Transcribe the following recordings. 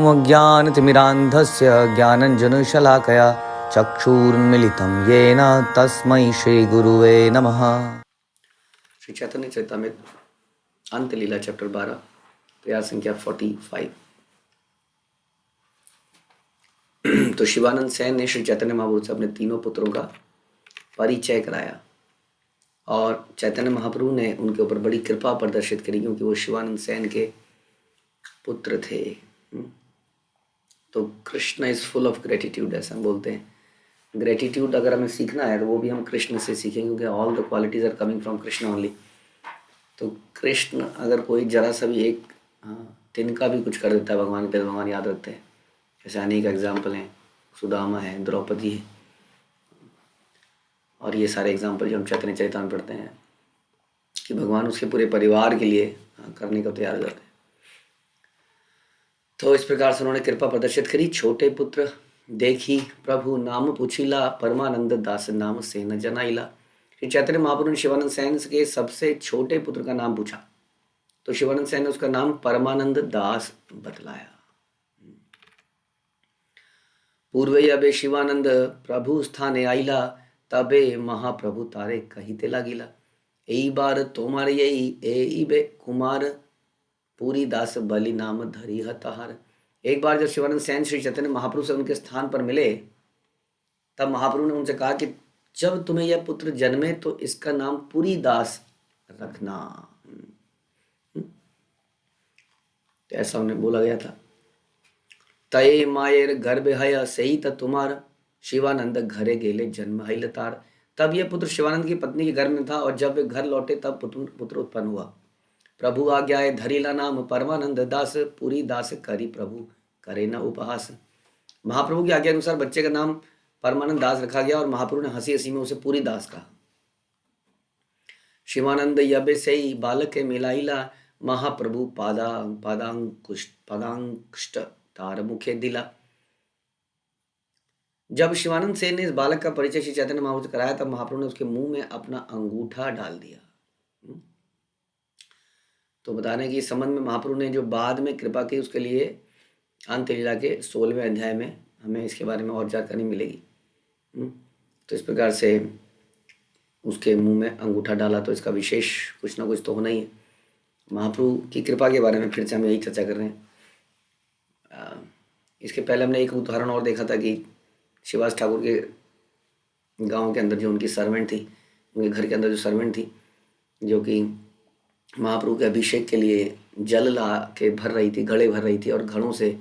अज्ञानतिमिरान्धस्य ज्ञानञ्जनशलाकया चक्षुरुन्मीलितं येन तस्मै श्रीगुरुवे नमः। श्री चैतन्य चरितामृत अंत लीला चैप्टर 12 प्रयास संख्या 45। तो शिवानंद सेन ने श्री चैतन्य महाप्रभु से अपने तीनों पुत्रों का परिचय कराया और चैतन्य महाप्रभु ने उनके ऊपर बड़ी कृपा प्रदर्शित करी क्योंकि वो शिवानंद सेन के पुत्र थे। तो Krishna is full of gratitude, ऐसा हम बोलते हैं। ग्रेटिट्यूड अगर हमें सीखना है तो वो भी हम कृष्ण से सीखेंगे क्योंकि all the qualities are coming from Krishna only. तो कृष्ण अगर कोई जरा सा भी एक तिनका भी कुछ कर देता है भगवान के, भगवान याद रखते हैं। ऐसे अनेक एग्जाम्पल हैं, सुदामा है, द्रौपदी है, और ये सारे एग्जाम्पल जो हम चैतन्य चरितामृत में पढ़ते हैं कि भगवान उसके पूरे परिवार के लिए करने को तैयार हो जाते हैं। तो इस प्रकार से उन्होंने कृपा प्रदर्शित करी। छोटे पुत्र देखी प्रभु नाम पूछिला, परमानंद दास नाम से न जनाइला। श्री चैतन्य महाप्रभु ने शिवानंद सेन के सबसे छोटे पुत्र का नाम पूछा तो शिवानंद सेन ने उसका नाम परमानंद दास बतलाया। पूर्वे अबे शिवानंद प्रभु स्थाने आइला, तबे महाप्रभु तारे कहिते लागिला। यही बार तोमार यही बे कुमार, पूरी दास बलि नाम धरी हताहार। एक बार जब शिवानंद सेन श्री चैतन्य महाप्रभु से उनके स्थान पर मिले तब महाप्रभु ने उनसे कहा कि जब तुम्हें यह पुत्र जन्मे तो इसका नाम पूरी दास रखना। तो ऐसा उन्हें बोला गया था। तय मायर गर्भ हया सही त तुम्हार, शिवानंद घरे गेले जन्म हिलतार। तब यह पुत्र शिवानंद की पत्नी के घर में था और जब वे घर लौटे तब पुत्र उत्पन्न हुआ। प्रभु आज्ञाए धरीला नाम परमानंद दास, पूरी दास करी प्रभु करे न उपहास। महाप्रभु की आज्ञा अनुसार बच्चे का नाम परमानंद दास रखा गया और महाप्रभु ने हंसी हंसी में उसे पूरी दास कहा। शिवानंद यबे से ही बालक के मिलाइला, महाप्रभु पादांकुष्ट तार मुखे दिला। जब शिवानंद सेन ने इस बालक का परिचय श्री चैतन्य महाप्रभु से कराया तब महाप्रभु ने उसके मुंह में अपना अंगूठा डाल दिया। तो बता रहे हैं कि इस संबंध में महाप्रभु ने जो बाद में कृपा की उसके लिए अंत लीला के 16वें अध्याय में हमें इसके बारे में और जानकारी मिलेगी। तो इस प्रकार से उसके मुंह में अंगूठा डाला तो इसका विशेष कुछ ना कुछ तो होना ही है। महाप्रभु की कृपा के बारे में फिर से हम यही चर्चा कर रहे हैं। इसके पहले हमने एक उदाहरण और देखा था कि शिवास ठाकुर के गांव के अंदर जो उनकी सर्वेंट थी, उनके घर के अंदर जो सर्वेंट थी, जो कि महाप्रभु के अभिषेक के लिए जल ला के भर रही थी, घड़े भर रही थी और घड़ों से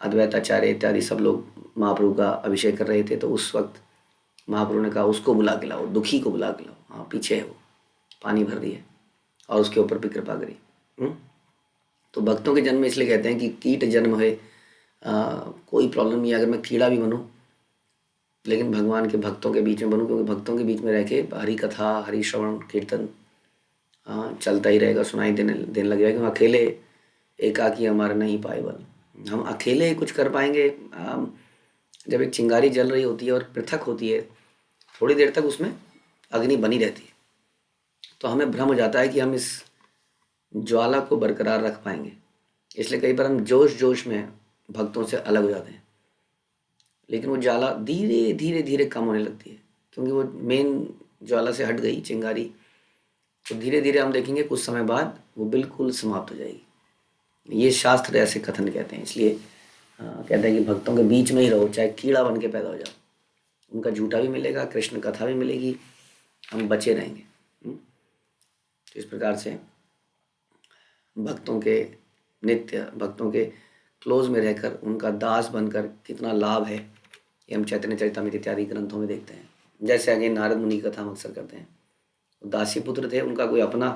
अद्वैताचार्य इत्यादि सब लोग महाप्रभु का अभिषेक कर रहे थे। तो उस वक्त महाप्रभु ने कहा उसको बुला के लाओ, दुखी को बुला के लाओ, हाँ पीछे है वो, पानी भर दिए और उसके ऊपर भी कृपा करी। तो भक्तों के जन्म में इसलिए कहते हैं कि कीट जन्म है, कोई प्रॉब्लम नहीं है अगर मैं कीड़ा भी बनूं लेकिन भगवान के भक्तों के बीच में बनूं, क्योंकि भक्तों के बीच में रह के हरि कथा, हरि श्रवण कीर्तन चलता ही रहेगा, सुनाई देने लग जाएगा। हम अकेले एकाकी हमारा नहीं पाए बल, हम अकेले कुछ कर पाएंगे। जब एक चिंगारी जल रही होती है और पृथक होती है थोड़ी देर तक उसमें अग्नि बनी रहती है तो हमें भ्रम हो जाता है कि हम इस ज्वाला को बरकरार रख पाएंगे। इसलिए कई बार हम जोश जोश में भक्तों से अलग हो जाते हैं, लेकिन वो ज्वाला धीरे धीरे धीरे कम होने लगती है क्योंकि वो मेन ज्वाला से हट गई चिंगारी। तो धीरे धीरे हम देखेंगे कुछ समय बाद वो बिल्कुल समाप्त हो जाएगी। ये शास्त्र ऐसे कथन कहते हैं। इसलिए कहते हैं कि भक्तों के बीच में ही रहो, चाहे कीड़ा बन के पैदा हो जाओ, उनका झूठा भी मिलेगा, कृष्ण कथा भी मिलेगी, हम बचे रहेंगे। तो इस प्रकार से भक्तों के नित्य, भक्तों के क्लोज में रहकर उनका दास बनकर कितना लाभ है ये हम चैतन्य चरितामृत इत्यादि ग्रंथों में देखते हैं। जैसे आगे नारद मुनि की कथा हम अक्सर करते हैं। दासी पुत्र थे, उनका कोई अपना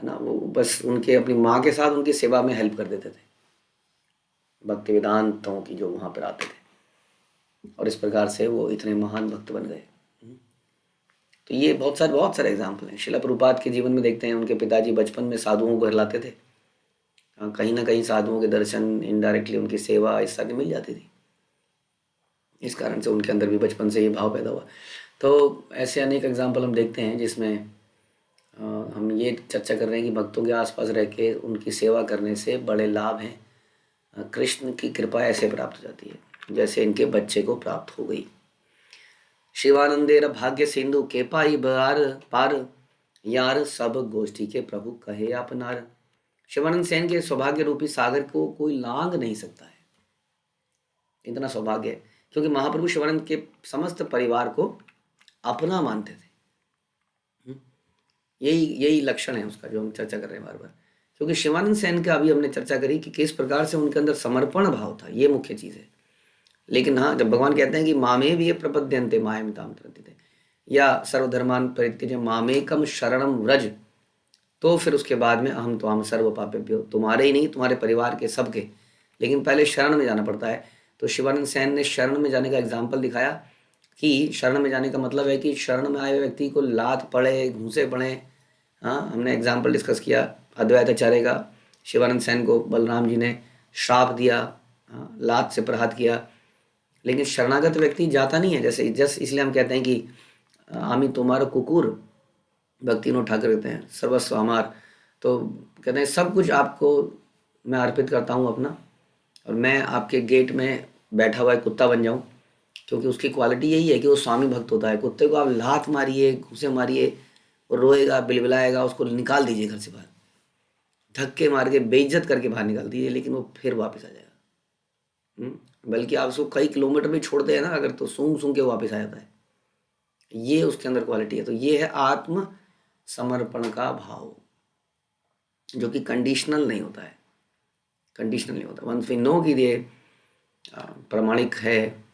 है ना, वो बस उनके अपनी माँ के साथ उनकी सेवा में हेल्प कर देते थे, भक्ति वेदांतों की जो वहाँ पर आते थे, और इस प्रकार से वो इतने महान भक्त बन गए। तो ये बहुत सारे एग्जाम्पल हैं। शिला प्रभुपाद के जीवन में देखते हैं, उनके पिताजी बचपन में साधुओं को हिलाते थे, कहीं ना कहीं साधुओं के दर्शन, इनडायरेक्टली उनकी सेवा इस सारी मिल जाती थी। इस कारण से उनके अंदर भी बचपन से ये भाव पैदा हुआ। तो ऐसे अनेक एग्जाम्पल हम देखते हैं जिसमें हम ये चर्चा कर रहे हैं कि भक्तों के आसपास रह के उनकी सेवा करने से बड़े लाभ हैं। कृष्ण की कृपा ऐसे प्राप्त हो जाती है जैसे इनके बच्चे को प्राप्त हो गई। शिवानंदेर भाग्य सिंधु के पाई बार पार, यार सब गोष्ठी के प्रभु कहे अपनार। शिवानंद सेन के सौभाग्य रूपी सागर को कोई लांग नहीं सकता है, इतना सौभाग्य है, क्योंकि महाप्रभु शिवानंद के समस्त परिवार को अपना मानते थे। यही यही लक्षण है उसका जो हम चर्चा कर रहे हैं बार बार। क्योंकि शिवानंद सेन का अभी हमने चर्चा करी कि किस प्रकार से उनके अंदर समर्पण भाव था, ये मुख्य चीज़ है। लेकिन हाँ, जब भगवान कहते हैं कि मामे भी ये प्रपद्यंते मायमिताम थे, या सर्वधर्मान परित्यज्य मामेकम शरणम व्रज, तो फिर उसके बाद में अहम तो हम सर्व पापेभ्यो, तुम्हारे ही नहीं तुम्हारे परिवार के सबके, लेकिन पहले शरण में जाना पड़ता है। तो शिवानंद सेन ने शरण में जाने का एग्जाम्पल दिखाया कि शरण में जाने का मतलब है कि शरण में आए हुए व्यक्ति को लात पड़े, घूंसे पड़े। हाँ, हमने एग्जाम्पल डिस्कस किया अद्वैत आचार्य का। शिवानंद सेन को बलराम जी ने श्राप दिया, हाँ, लात से प्रहार किया, लेकिन शरणागत व्यक्ति जाता नहीं है। जैसे इसलिए हम कहते हैं कि आमी तुम्हारा कुकुर, भक्ति नो ठाकर कहते हैं सर्वस्व हमार। तो कहते हैं सब कुछ आपको मैं अर्पित करता हूँ अपना, और मैं आपके गेट में बैठा हुआ एक कुत्ता बन जाऊँ, क्योंकि उसकी क्वालिटी यही है कि वो स्वामी भक्त होता है। कुत्ते को आप लात मारिए, घूसे मारिए, वो रोएगा, बिलबिलाएगा, उसको निकाल दीजिए घर से बाहर, धक्के मार के बेइज्जत करके बाहर निकाल दीजिए, लेकिन वो फिर वापस आ जाएगा। बल्कि आप उसको कई किलोमीटर भी छोड़ते हैं ना अगर, तो सूंघ सूंघ के वापस आ जाता है। ये उसके अंदर क्वालिटी है। तो ये है आत्म समर्पण का भाव, जो कि कंडीशनल नहीं होता है, कंडीशनल नहीं होता। वंस वी नो कि ये प्रामाणिक है,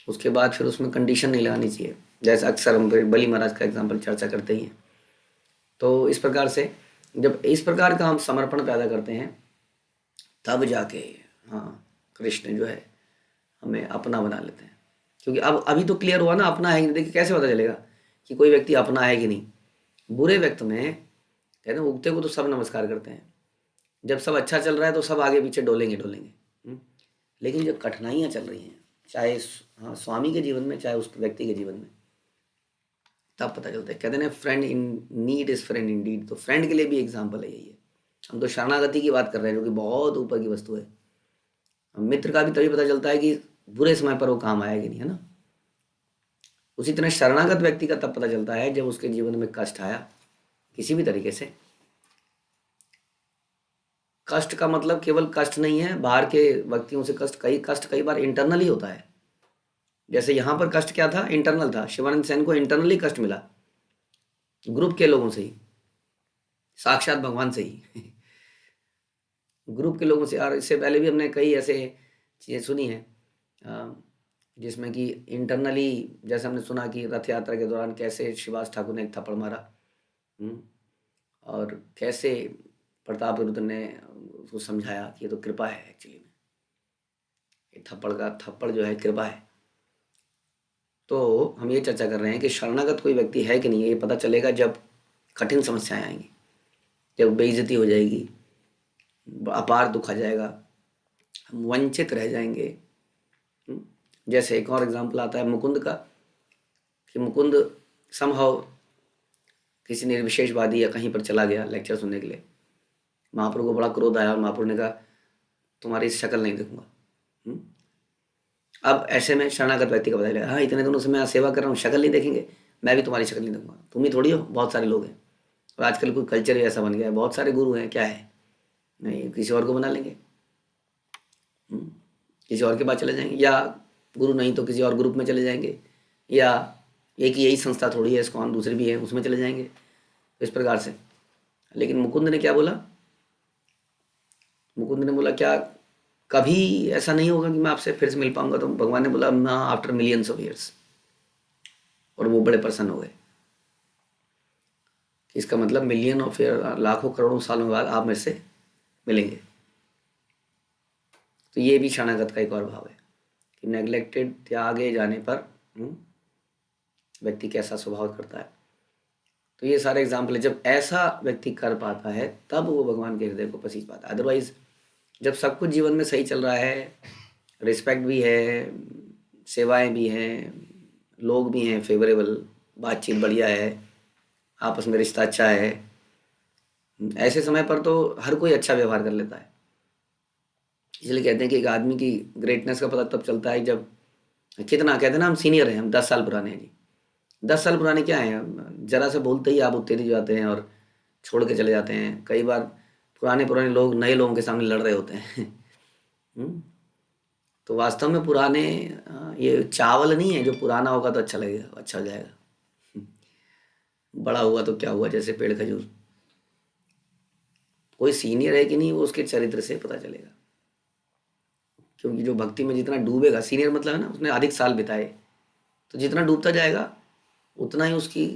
उसके बाद फिर उसमें कंडीशन नहीं लगानी चाहिए। जैसे अक्सर हम बली महाराज का एग्जाम्पल चर्चा करते ही हैं। तो इस प्रकार से जब इस प्रकार का हम समर्पण पैदा करते हैं, तब जाके हाँ कृष्ण जो है हमें अपना बना लेते हैं। क्योंकि अब अभी तो क्लियर हुआ ना अपना है कि नहीं। देखिए कैसे पता चलेगा कि कोई व्यक्ति अपना है कि नहीं। बुरे व्यक्ति में कहते हैं उगते को तो सब नमस्कार करते हैं, जब सब अच्छा चल रहा है तो सब आगे पीछे डोलेंगे डोलेंगे। लेकिन जब कठिनाइयाँ चल रही हैं, चाहे हाँ स्वामी के जीवन में चाहे उस व्यक्ति के जीवन में, तब पता चलता है। कहते हैं friend in need is friend in deed. तो फ्रेंड के लिए भी एग्जाम्पल है यही है। हम तो शरणागति की बात कर रहे हैं जो कि बहुत ऊपर की वस्तु है। मित्र का भी तभी पता चलता है कि बुरे समय पर वो काम आया कि नहीं, है ना। उसी तरह शरणागत व्यक्ति का तब पता चलता है जब उसके जीवन में कष्ट आया किसी भी तरीके से। कष्ट का मतलब केवल कष्ट नहीं है बाहर के व्यक्तियों से कष्ट कई बार इंटरनली होता है। जैसे यहाँ पर कष्ट क्या था, इंटरनल था। शिवानंद सेन को इंटरनली कष्ट मिला ग्रुप के लोगों से ही, साक्षात भगवान से ही ग्रुप के लोगों से। और इससे पहले भी हमने कई ऐसे चीज़ें सुनी हैं जिसमें कि इंटरनली, जैसे हमने सुना कि रथ यात्रा के दौरान कैसे शिवास ठाकुर ने एक थप्पड़ मारा, और कैसे प्रताप रुद्र ने उसको समझाया कि ये तो कृपा है, एक्चुअली में ये थप्पड़ जो है कृपा है। तो हम ये चर्चा कर रहे हैं कि शरणागत कोई व्यक्ति है कि नहीं है, ये पता चलेगा जब कठिन समस्याएं आएंगी, जब बेइज्जती हो जाएगी, अपार दुख आ जाएगा, हम वंचित रह जाएंगे। जैसे एक और एग्जाम्पल आता है मुकुंद का, कि मुकुंद समहाउ किसी निर्विशेषवादी या कहीं पर चला गया लेक्चर सुनने के लिए। महाप्रभु को बड़ा क्रोध आया और महाप्रभु ने कहा तुम्हारी शक्ल नहीं देखूंगा। अब ऐसे में शरणागत व्यक्ति का बताया, हाँ इतने दिनों से मैं सेवा कर रहा हूँ, शक्ल नहीं देखेंगे, मैं भी तुम्हारी शक्ल नहीं देखूंगा। तुम ही थोड़ी हो, बहुत सारे लोग हैं। और आजकल कोई कल्चर ही ऐसा बन गया है, बहुत सारे गुरु हैं, क्या है, नहीं किसी और को बना लेंगे, किसी और के पास चले जाएंगे, या गुरु नहीं तो किसी और ग्रुप में चले जाएंगे, या एक यही संस्था थोड़ी है इस्कॉन, दूसरी भी है उसमें चले जाएंगे, इस प्रकार से। लेकिन मुकुंद ने क्या बोला, मुकुंद ने बोला क्या कभी ऐसा नहीं होगा कि मैं आपसे फिर से मिल पाऊंगा। तो भगवान ने बोला ना, आफ्टर मिलियंस ऑफ ईयर्स। और वो बड़े प्रसन्न हो गए। इसका मतलब मिलियन ऑफ ईयर, लाखों करोड़ों सालों के बाद आप मेरे से मिलेंगे। तो ये भी शरणागत का एक और भाव है कि नेग्लेक्टेड, त्यागे जाने पर व्यक्ति कैसा स्वभाव करता है। तो ये सारे एग्जाम्पल है। जब ऐसा व्यक्ति कर पाता है तब वो भगवान के हृदय को पसीज पाता है। अदरवाइज जब सब कुछ जीवन में सही चल रहा है, रिस्पेक्ट भी है, सेवाएं भी हैं, लोग भी हैं फेवरेबल, बातचीत बढ़िया है, आपस में रिश्ता अच्छा है, ऐसे समय पर तो हर कोई अच्छा व्यवहार कर लेता है। इसलिए कहते हैं कि एक आदमी की ग्रेटनेस का पता तब चलता है जब कितना, कहते हैं ना हम सीनियर हैं, हम 10 साल पुराने हैं जी। 10 साल पुराने क्या हैं, जरा से बोलते ही आप उत्तेजित हो जाते हैं और छोड़ के चले जाते हैं। कई बार पुराने पुराने लोग नए लोगों के सामने लड़ रहे होते हैं। हम्म, तो वास्तव में पुराने ये चावल नहीं है जो पुराना होगा तो अच्छा लगेगा, अच्छा हो जाएगा। बड़ा हुआ तो क्या हुआ, जैसे पेड़ खजूर। कोई सीनियर है कि नहीं वो उसके चरित्र से पता चलेगा। क्योंकि जो भक्ति में जितना डूबेगा, सीनियर मतलब है ना उसने अधिक साल बिताए, तो जितना डूबता जाएगा उतना ही उसकी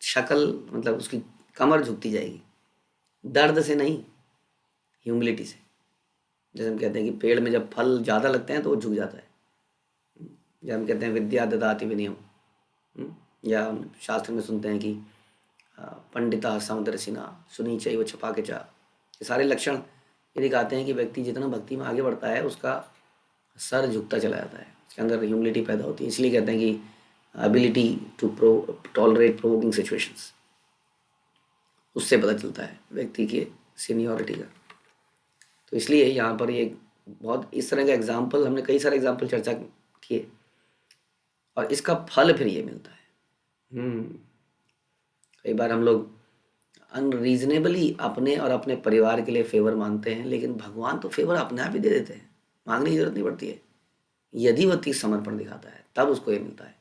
शक्ल, मतलब उसकी कमर झुकती जाएगी। दर्द से नहीं, ह्यूमिलिटी से। जैसे हम कहते हैं कि पेड़ में जब फल ज़्यादा लगते हैं तो वो झुक जाता है। जब हम कहते हैं विद्या ददाति विनयम, या हम शास्त्र में सुनते हैं कि पंडिता समदर्शिना सुनी चैव छपा के चा, ये सारे लक्षण ये दिखाते हैं कि व्यक्ति जितना भक्ति में आगे बढ़ता है उसका सर झुकता चला जाता है, उसके अंदर ह्यूमिलिटी पैदा होती है। इसलिए कहते हैं कि ability to tolerate provoking situations, उससे पता चलता है व्यक्ति के सीनियरिटी का। तो इसलिए यहाँ पर ये बहुत इस तरह का एग्जाम्पल, हमने कई सारे एग्जाम्पल चर्चा किए, और इसका फल फिर ये मिलता है। कई बार हम लोग अनरीजनेबली अपने और अपने परिवार के लिए फेवर मांगते हैं, लेकिन भगवान तो फेवर अपने आप ही दे देते हैं, मांगने की जरूरत नहीं पड़ती है। यदि व्यक्ति समर्पण दिखाता है तब उसको ये मिलता है।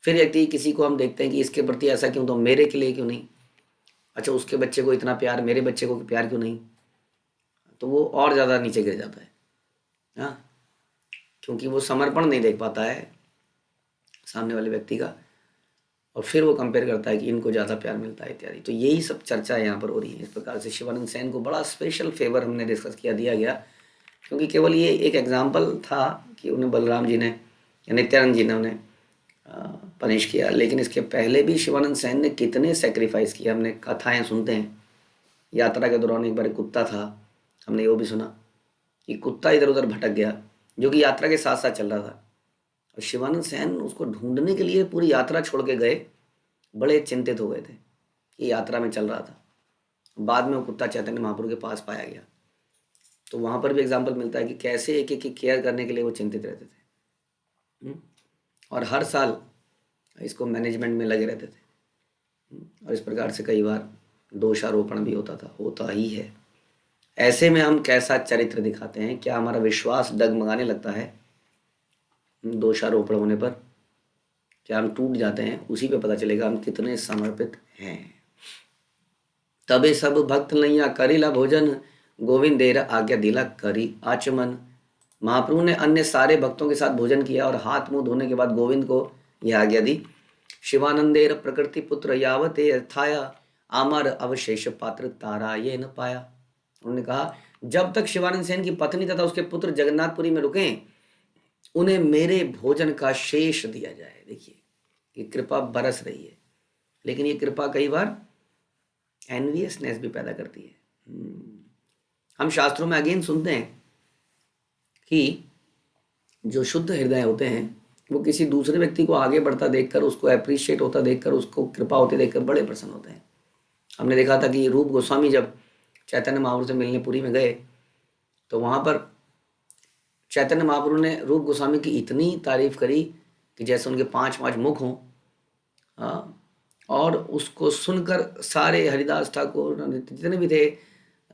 फिर व्यक्ति किसी को हम देखते हैं कि इसके प्रति ऐसा क्यों, तो मेरे के लिए क्यों नहीं, अच्छा उसके बच्चे को इतना प्यार, मेरे बच्चे को प्यार क्यों नहीं, तो वो और ज़्यादा नीचे गिर जाता है। हाँ, क्योंकि वो समर्पण नहीं देख पाता है सामने वाले व्यक्ति का, और फिर वो कंपेयर करता है कि इनको ज़्यादा प्यार मिलता है इत्यादि। तो यही सब चर्चा यहाँ पर हो रही है। इस प्रकार से शिवानंद सेन को बड़ा स्पेशल फेवर हमने डिस्कस किया, दिया गया, क्योंकि केवल ये एक एग्जाम्पल था कि उन्हें बलराम जी ने या नित्यानंद जी ने उन्हें पनिश किया, लेकिन इसके पहले भी शिवानंद सेन ने कितने सेक्रीफाइस किए। हमने कथाएँ सुनते हैं, यात्रा के दौरान एक बार एक कुत्ता था, हमने वो भी सुना कि कुत्ता इधर उधर भटक गया, जो कि यात्रा के साथ साथ चल रहा था, और शिवानंद सेन उसको ढूंढने के लिए पूरी यात्रा छोड़ के गए। बड़े चिंतित हो गए थे कि यात्रा में चल रहा था। बाद में वो कुत्ता चैतन्य महाप्रभु के पास पाया गया। तो वहाँ पर भी एग्जाम्पल मिलता है कि कैसे एक एक की केयर करने के लिए वो चिंतित रहते थे। और हर साल इसको मैनेजमेंट में लगे रहते थे। और इस प्रकार से कई बार दोषारोपण भी होता था, होता ही है। ऐसे में हम कैसा चरित्र दिखाते हैं, क्या हमारा विश्वास डगमगाने लगता है दोषारोपण होने पर, क्या हम टूट जाते हैं, उसी पे पता चलेगा हम कितने समर्पित हैं। तबे सब भक्त नैया करिला भोजन, गोविंद देर आज्ञा दिला करी आचमन। महाप्रभु ने अन्य सारे भक्तों के साथ भोजन किया और हाथ मुंह धोने के बाद गोविंद को यह आज्ञा दी, शिवानंदेर प्रकृति पुत्र यावते अर्थाया, अमर अवशेष पात्र तारा ये न पाया। उन्होंने कहा जब तक शिवानंद सेन की पत्नी तथा उसके पुत्र जगन्नाथपुरी में रुके, उन्हें मेरे भोजन का शेष दिया जाए। देखिए ये कृपा बरस रही है, लेकिन ये कृपा कई बार एनवियसनेस भी पैदा करती है। हम शास्त्रों में अगेन सुनते हैं कि जो शुद्ध हृदय होते हैं वो किसी दूसरे व्यक्ति को आगे बढ़ता देखकर, उसको अप्रिशिएट होता देखकर, उसको कृपा होते देखकर बड़े प्रसन्न होते हैं। हमने देखा था कि रूप गोस्वामी जब चैतन्य महाप्रभु से मिलने पुरी में गए, तो वहाँ पर चैतन्य महाप्रभु ने रूप गोस्वामी की इतनी तारीफ करी कि जैसे उनके 5 मुख हों। और उसको सुनकर सारे हरिदास ठाकुर जितने भी थे,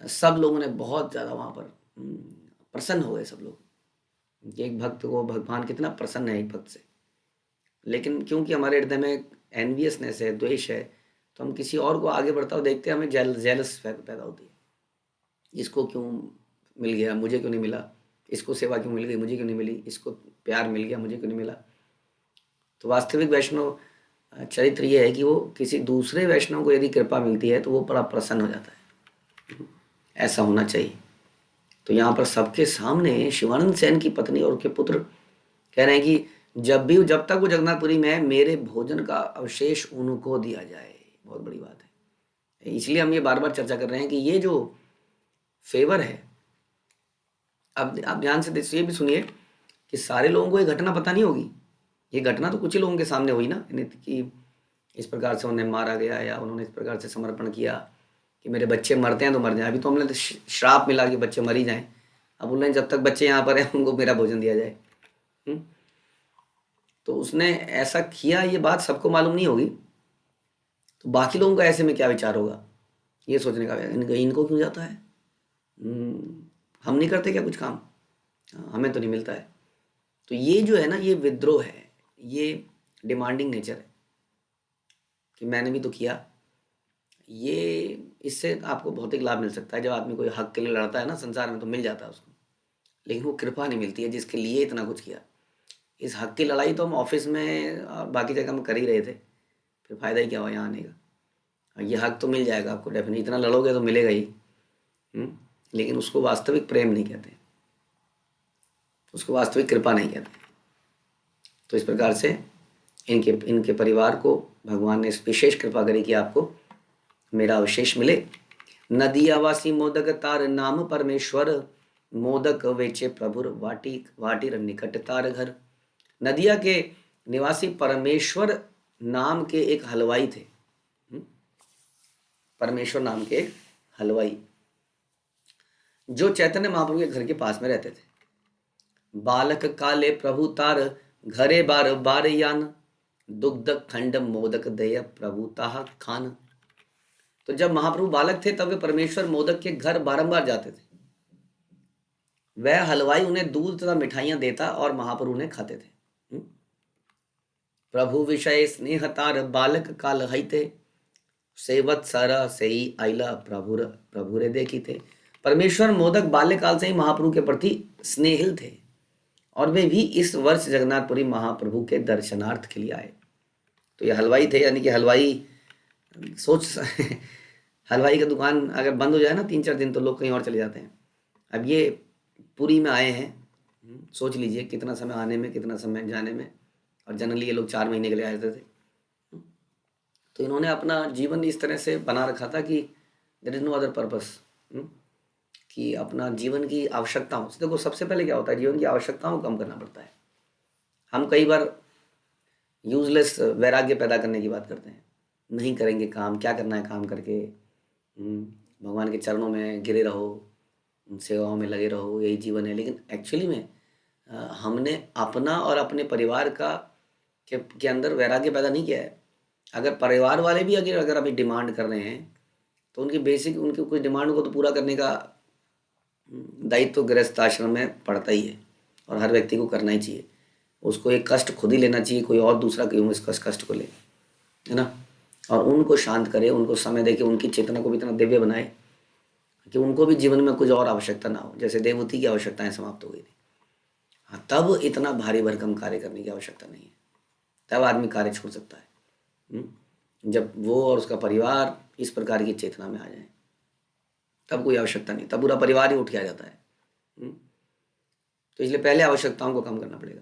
सब लोगों ने बहुत ज़्यादा वहाँ पर प्रसन्न हो गए सब लोग। एक भक्त को भगवान कितना प्रसन्न है एक भक्त से। लेकिन क्योंकि हमारे हृदय में एनवियसनेस है, द्वेष है, तो हम किसी और को आगे बढ़ता हुआ देखते हैं, हमें जेलस पैदा होती है। इसको क्यों मिल गया, मुझे क्यों नहीं मिला, इसको सेवा क्यों मिल गई, मुझे क्यों नहीं मिली, इसको प्यार मिल गया, मुझे क्यों नहीं मिला। तो वास्तविक वैष्णव चरित्र ये है कि वो किसी दूसरे वैष्णव को यदि कृपा मिलती है तो वो बड़ा प्रसन्न हो जाता है। ऐसा होना चाहिए। तो यहाँ पर सबके सामने शिवानंद सेन की पत्नी और उनके पुत्र कह रहे हैं कि जब तक वो जगन्नाथपुरी में है, मेरे भोजन का अवशेष उनको दिया जाए। बहुत बड़ी बात है। इसलिए हम ये बार बार चर्चा कर रहे हैं कि ये जो फेवर है, अब आप ध्यान से ये भी सुनिए कि सारे लोगों को ये घटना पता नहीं होगी। ये घटना तो कुछ ही लोगों के सामने हुई ना, कि इस प्रकार से उन्हें मारा गया या उन्होंने इस प्रकार से समर्पण किया कि मेरे बच्चे मरते हैं तो मर जाएं। अभी तो हमने श्राप मिला कि बच्चे मर ही जाएं। अब बोल रहे हैं जब तक बच्चे यहाँ पर हैं उनको मेरा भोजन दिया जाए। हम्म? तो उसने ऐसा किया, ये बात सबको मालूम नहीं होगी, तो बाकी लोगों का ऐसे में क्या विचार होगा, ये सोचने का इनको क्यों जाता है, हम नहीं करते क्या कुछ काम, हमें तो नहीं मिलता है। तो ये जो है ना, ये विद्रोह है, ये डिमांडिंग नेचर है कि मैंने भी तो किया। ये इससे आपको भौतिक लाभ मिल सकता है, जब आदमी कोई हक के लिए लड़ता है ना संसार में तो मिल जाता है उसको, लेकिन वो कृपा नहीं मिलती है जिसके लिए इतना कुछ किया। इस हक की लड़ाई तो हम ऑफिस में और बाकी जगह में कर ही रहे थे, फिर फायदा ही क्या हुआ यहाँ आने का। ये हक तो मिल जाएगा आपको डेफिनेटली, इतना लड़ोगे तो मिलेगा ही। लेकिन उसको वास्तविक प्रेम नहीं कहते, उसको वास्तविक कृपा नहीं कहते। तो इस प्रकार से इनके इनके परिवार को भगवान ने विशेष कृपा करी कि आपको मेरा अवशेष मिले। नदी आवासी मोदक तार नाम परमेश्वर, मोदक वेचे प्रभुर वाटी वाटिर निकट तार घर। नदिया के निवासी परमेश्वर नाम के एक हलवाई थे। परमेश्वर नाम के एक हलवाई जो चैतन्य महाप्रभु के घर के पास में रहते थे। बालक काले प्रभु तार घरे बार बार यान, दुग्ध खंड मोदक दय प्रभु ताह खान। तो जब महाप्रभु बालक थे तब वे परमेश्वर मोदक के घर बारंबार जाते थे। वह हलवाई उन्हें दूध तथा मिठाइयां देता और महाप्रभु उन्हें खाते थे। प्रभु विषय स्नेह तार बालक काल हईते, सेवत सारा सही आइला प्रभुर प्रभुरे देखी थे। परमेश्वर मोदक बाल्यकाल से ही महाप्रभु के प्रति स्नेहिल थे और वे भी इस वर्ष जगन्नाथपुरी महाप्रभु के दर्शनार्थ के लिए आए। तो ये हलवाई थे, यानी कि हलवाई सोच हलवाई का दुकान अगर बंद हो जाए ना 3-4 दिन तो लोग कहीं और चले जाते हैं। अब ये पुरी में आए हैं, सोच लीजिए कितना समय आने में कितना समय जाने में, और जनरली ये लोग 4 महीने के लिए आए थे। तो इन्होंने अपना जीवन इस तरह से बना रखा था कि there is no other purpose, कि अपना जीवन की आवश्यकताओं से, देखो सबसे पहले क्या होता है, जीवन की आवश्यकताओं को कम करना पड़ता है। हम कई बार यूजलेस वैराग्य पैदा करने की बात करते हैं, नहीं करेंगे काम, क्या करना है काम करके, भगवान के चरणों में गिरे रहो, सेवाओं में लगे रहो, यही जीवन है। लेकिन एक्चुअली में हमने अपना और अपने परिवार का के अंदर वैराग्य पैदा नहीं किया है। अगर परिवार वाले भी अगर अभी डिमांड कर रहे हैं तो उनकी बेसिक उनकी कुछ डिमांड को तो पूरा करने का दायित्व तो गृहस्थ आश्रम में पड़ता ही है और हर व्यक्ति को करना ही चाहिए। उसको एक कष्ट खुद ही लेना चाहिए, कोई और दूसरा क्यों इस कष्ट को ले, है ना। और उनको शांत करे, उनको समय दे के उनकी चेतना को भी इतना दिव्य बनाए कि उनको भी जीवन में कुछ और आवश्यकता ना हो। जैसे देवहूति की आवश्यकताएं समाप्त हो गई थी, हाँ, तब इतना भारी भरकम कार्य करने की आवश्यकता नहीं है, तब आदमी कार्य छोड़ सकता है। जब वो और उसका परिवार इस प्रकार की चेतना में आ जाए तब कोई आवश्यकता नहीं, तब पूरा परिवार ही उठ के आ जाता है। तो इसलिए पहले आवश्यकताओं को कम करना पड़ेगा,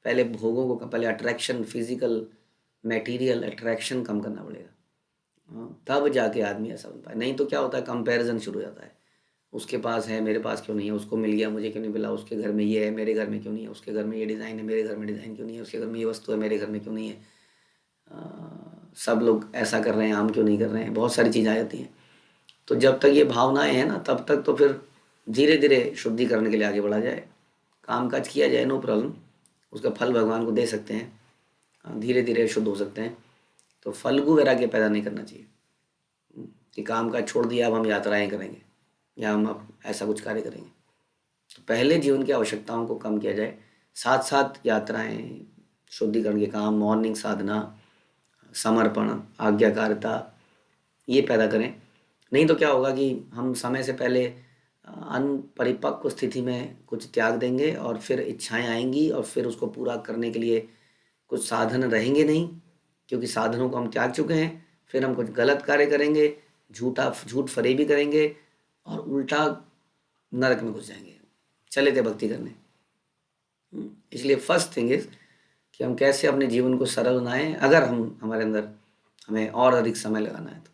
पहले भोगों को, पहले अट्रैक्शन, फिजिकल मटेरियल अट्रैक्शन कम करना पड़ेगा, तब जाके आदमी ऐसा बन पाए। नहीं तो क्या होता है, कंपैरिजन शुरू हो जाता है, उसके पास है मेरे पास क्यों नहीं है, उसको मिल गया मुझे क्यों नहीं मिला, उसके घर में ये है मेरे घर में क्यों नहीं है, उसके घर में ये डिज़ाइन है मेरे घर में डिज़ाइन क्यों नहीं है, उसके घर में ये वस्तु है मेरे घर में क्यों नहीं है, सब लोग ऐसा कर रहे हैं हम क्यों नहीं कर रहे हैं, बहुत सारी चीज़ें आ जाती हैं। तो जब तक ये भावनाएं हैं ना तब तक तो फिर धीरे धीरे शुद्धिकरण के लिए आगे बढ़ा जाए, काम काज किया जाए, नो प्रॉब्लम, उसका फल भगवान को दे सकते हैं, धीरे धीरे शुद्ध हो सकते हैं। तो फल्गु वैराग्य पैदा नहीं करना चाहिए कि काम काज छोड़ दिया अब हम यात्राएं करेंगे या हम अब ऐसा कुछ कार्य करेंगे। तो पहले जीवन की आवश्यकताओं को कम किया जाए, साथ साथ यात्राएं, शुद्धिकरण के काम, मॉर्निंग साधना, समर्पण, आज्ञाकारिता, ये पैदा करें। नहीं तो क्या होगा कि हम समय से पहले अनपरिपक्व स्थिति में कुछ त्याग देंगे और फिर इच्छाएं आएंगी और फिर उसको पूरा करने के लिए कुछ साधन रहेंगे नहीं, क्योंकि साधनों को हम त्याग चुके हैं। फिर हम कुछ गलत कार्य करेंगे, झूठ फरेबी करेंगे और उल्टा नरक में घुस जाएंगे, चले थे भक्ति करने। इसलिए फर्स्ट थिंग इज कि हम कैसे अपने जीवन को सरल बनाएं, अगर हमारे अंदर हमें और अधिक समय लगाना है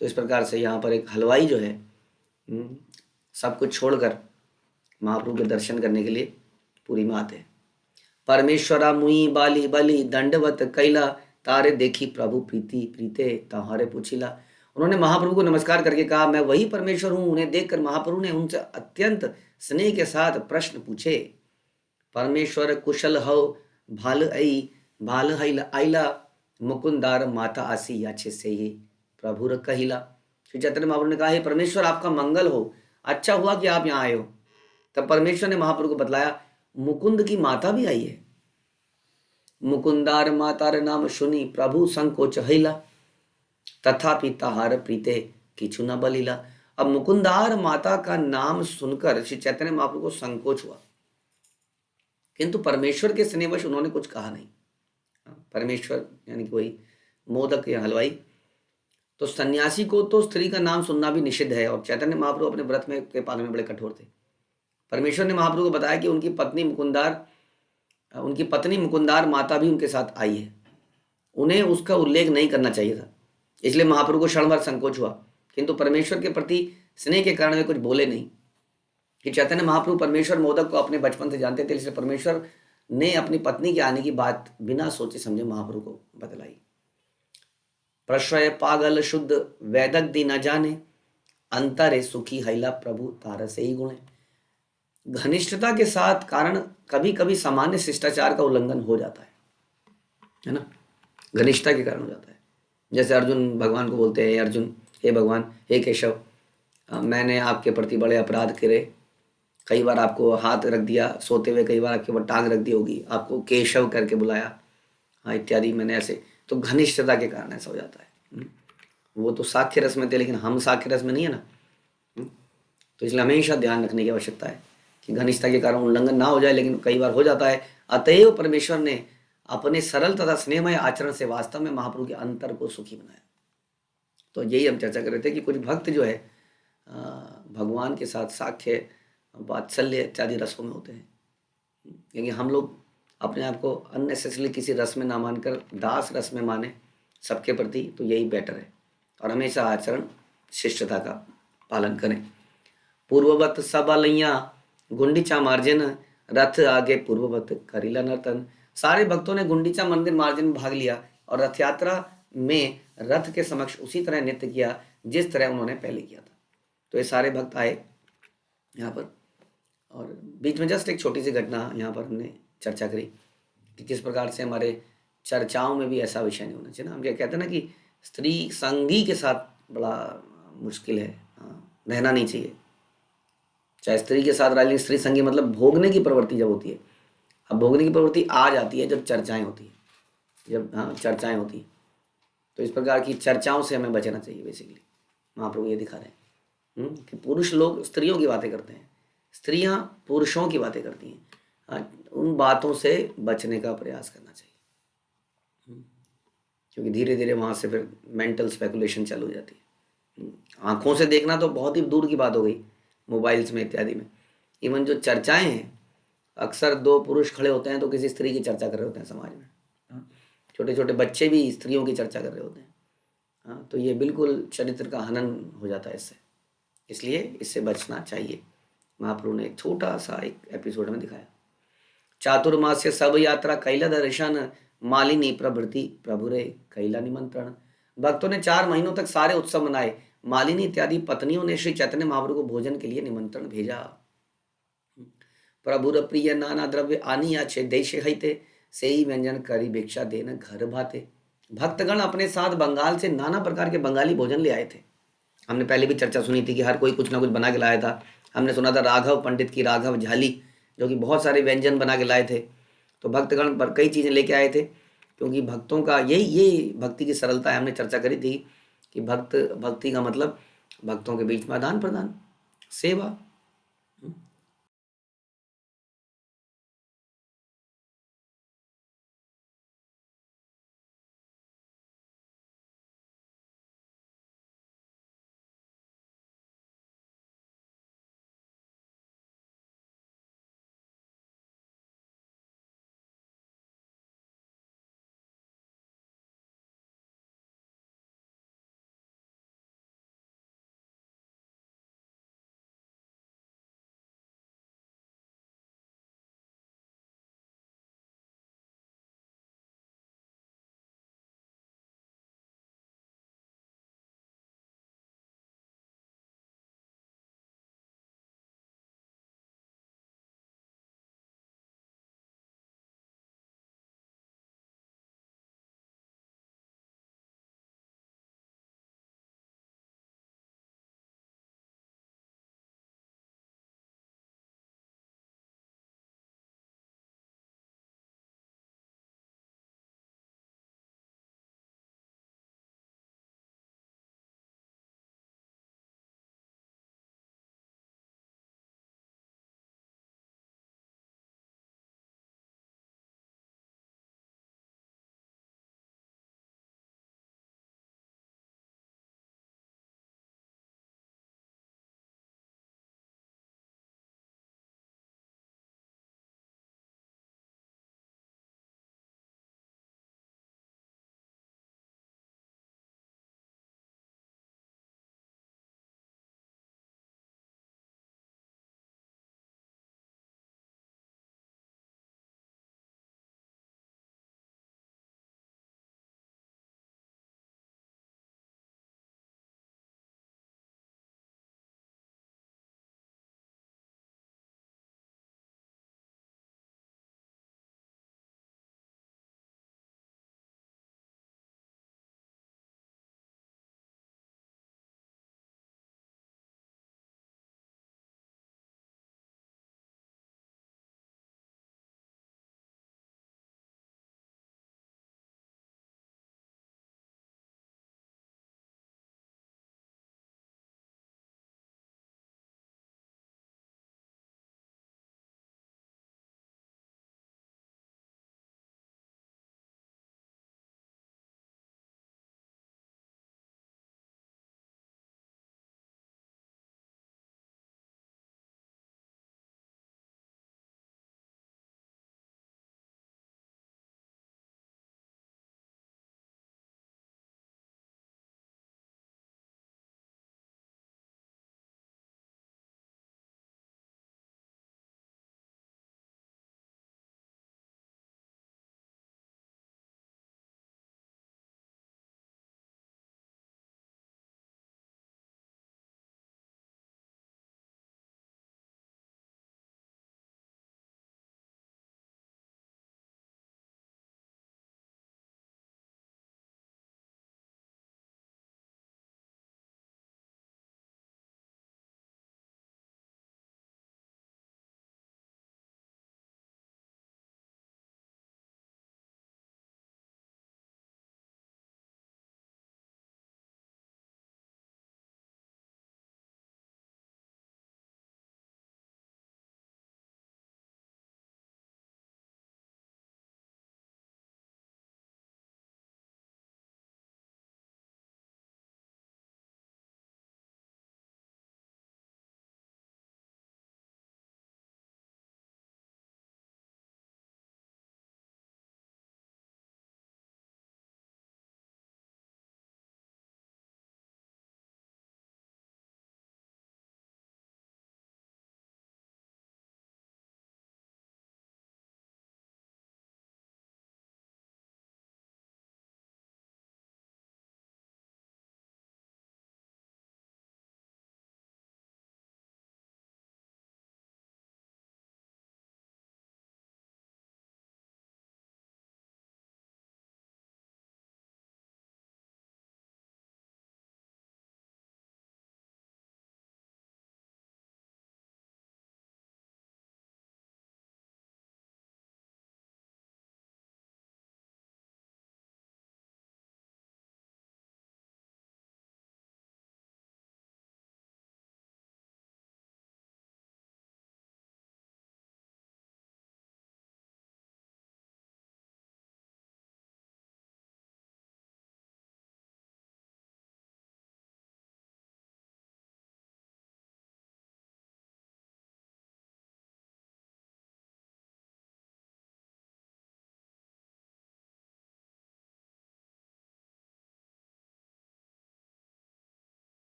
तो इस प्रकार से यहाँ पर एक हलवाई जो है सब कुछ छोड़कर महाप्रभु के दर्शन करने के लिए पूरी में आते हैं। परमेश्वरा मुई बाली बली दंडवत कैला, तारे देखी प्रभु प्रीति प्रीते ताहारे पूछिला। उन्होंने महाप्रभु को नमस्कार करके कहा, मैं वही परमेश्वर हूँ। उन्हें देखकर महाप्रभु ने उनसे अत्यंत स्नेह के साथ प्रश्न पूछे, परमेश्वर कुशल हो भाल आइला मुकुंदार माता आसी याचे से ही प्रभुर कहिला। श्री चैतन्य महाप्रभु ने कहा, हे परमेश्वर आपका मंगल हो, अच्छा हुआ कि आप यहाँ आए हो। तब परमेश्वर ने महाप्रभु को बतलाया, मुकुंद की माता भी आई है। मुकुंदार मातार नाम सुनी प्रभु संकोच हिला, तथापि ताहार प्रीते किछु न बलिला। अब मुकुंदार माता का नाम सुनकर श्री चैतन्य महाप्रभु को संकोच हुआ, किंतु परमेश्वर के स्नेहवश उन्होंने कुछ कहा नहीं। परमेश्वर यानी कि वही मोदक या हलवाई। तो सन्यासी को तो स्त्री का नाम सुनना भी निषिद्ध है, और चैतन्य महाप्रभु अपने व्रत में के पालन में बड़े कठोर थे। परमेश्वर ने महाप्रभु को बताया कि उनकी पत्नी मुकुंदार माता भी उनके साथ आई है, उन्हें उसका उल्लेख नहीं करना चाहिए था। इसलिए महाप्रभु को क्षण भर संकोच हुआ, किंतु परमेश्वर के प्रति स्नेह के कारण वे कुछ बोले नहीं। कि चैतन्य महाप्रभु परमेश्वर मोदक को अपने बचपन से जानते थे, इसलिए परमेश्वर ने अपनी पत्नी के आने की बात बिना सोचे समझे महाप्रभु को बतलाई। प्रश्रय पागल शुद्ध वैदक दी न जाने, अंतरे सुखी हैला प्रभु तार से ही गुणे। घनिष्ठता के साथ कारण कभी कभी सामान्य शिष्टाचार का उल्लंघन हो जाता है ना, घनिष्ठता के कारण हो जाता है। जैसे अर्जुन भगवान को बोलते हैं, अर्जुन हे भगवान, हे केशव, मैंने आपके प्रति बड़े अपराध करे, कई बार आपको हाथ रख दिया सोते हुए, कई बार आपके ऊपर टांग रख दी होगी, आपको केशव करके बुलाया, हाँ इत्यादि मैंने ऐसे। तो घनिष्ठता के कारण ऐसा हो जाता है। वो तो साख्य रस में थे, लेकिन हम साख्य रस में नहीं है ना। तो इसलिए हमेशा ध्यान रखने की आवश्यकता है कि घनिष्ठता के कारण उल्लंघन ना हो जाए, लेकिन कई बार हो जाता है। अतएव परमेश्वर ने अपने सरल तथा स्नेहमय आचरण से वास्तव में महाप्रभु के अंतर को सुखी बनाया। तो यही हम चर्चा कर रहे थे कि कुछ भक्त जो है भगवान के साथ साख्य वात्सल्य इत्यादि रसों में होते हैं, क्योंकि हम लोग अपने आप को अननेसेसरली किसी रस में ना मानकर दास रस में माने सबके प्रति, तो यही बेटर है। और हमेशा आचरण शिष्टता का पालन करें। पूर्ववत सब अलैया गुंडीचा मार्जन, रथ आगे पूर्ववत करीला नर्तन। सारे भक्तों ने गुंडीचा मंदिर मार्जन में भाग लिया और रथ यात्रा में रथ के समक्ष उसी तरह नृत्य किया जिस तरह उन्होंने पहले किया था। तो ये सारे भक्त आए यहाँ पर, और बीच में जस्ट एक छोटी सी घटना यहाँ पर हमने चर्चा करी कि किस प्रकार से हमारे चर्चाओं में भी ऐसा विषय नहीं होना चाहिए ना। हम क्या कहते हैं ना कि स्त्री संगी के साथ बड़ा मुश्किल है, रहना नहीं चाहिए। चाहे स्त्री के साथ रह, लेकिन स्त्री संगी मतलब भोगने की प्रवृत्ति जब होती है। अब भोगने की प्रवृत्ति आ जाती है जब चर्चाएं होती है, जब चर्चाएं होती है। तो इस प्रकार की चर्चाओं से हमें बचना चाहिए। बेसिकली महाप्रभु ये दिखा रहे हैं कि पुरुष लोग स्त्रियों की बातें करते हैं, स्त्रियां पुरुषों की बातें करती हैं। उन बातों से बचने का प्रयास करना चाहिए, क्योंकि धीरे धीरे वहाँ से फिर मेंटल स्पेकुलेशन चालू हो जाती है। आँखों से देखना तो बहुत ही दूर की बात हो गई, मोबाइल्स में इत्यादि में। इवन जो चर्चाएं हैं, अक्सर दो पुरुष खड़े होते हैं तो किसी स्त्री की चर्चा कर रहे होते हैं समाज में। छोटे छोटे बच्चे भी स्त्रियों की चर्चा कर रहे होते हैं। तो ये बिल्कुल चरित्र का हनन हो जाता है इससे, इसलिए इससे बचना चाहिए। महाप्रभु ने एक छोटा सा एक एपिसोड में दिखाया। चातुर्मास्य सब यात्रा कैला दर्शन, मालिनी प्रभृति प्रभु रे कैला निमंत्रण। भक्तों ने 4 महीनों तक सारे उत्सव मनाए। मालिनी इत्यादि पत्नियों ने श्री चैतन्य महाप्रभु को भोजन के लिए निमंत्रण भेजा। प्रभुर प्रिय नाना द्रव्य आनी अच्छे देश हिते, से ही व्यंजन करी भिक्षा देना घर भाते। भक्तगण अपने साथ बंगाल से नाना प्रकार के बंगाली भोजन ले आए थे। हमने पहले भी चर्चा सुनी थी कि हर कोई कुछ ना कुछ बना के लाया था। हमने सुना था राघव पंडित की राघव झाली, जो कि बहुत सारे व्यंजन बना के लाए थे। तो भक्तगण पर कई चीज़ें लेके आए थे, क्योंकि भक्तों का यही भक्ति की सरलता है। हमने चर्चा करी थी कि भक्ति का मतलब भक्तों के बीच में आदान प्रदान, सेवा,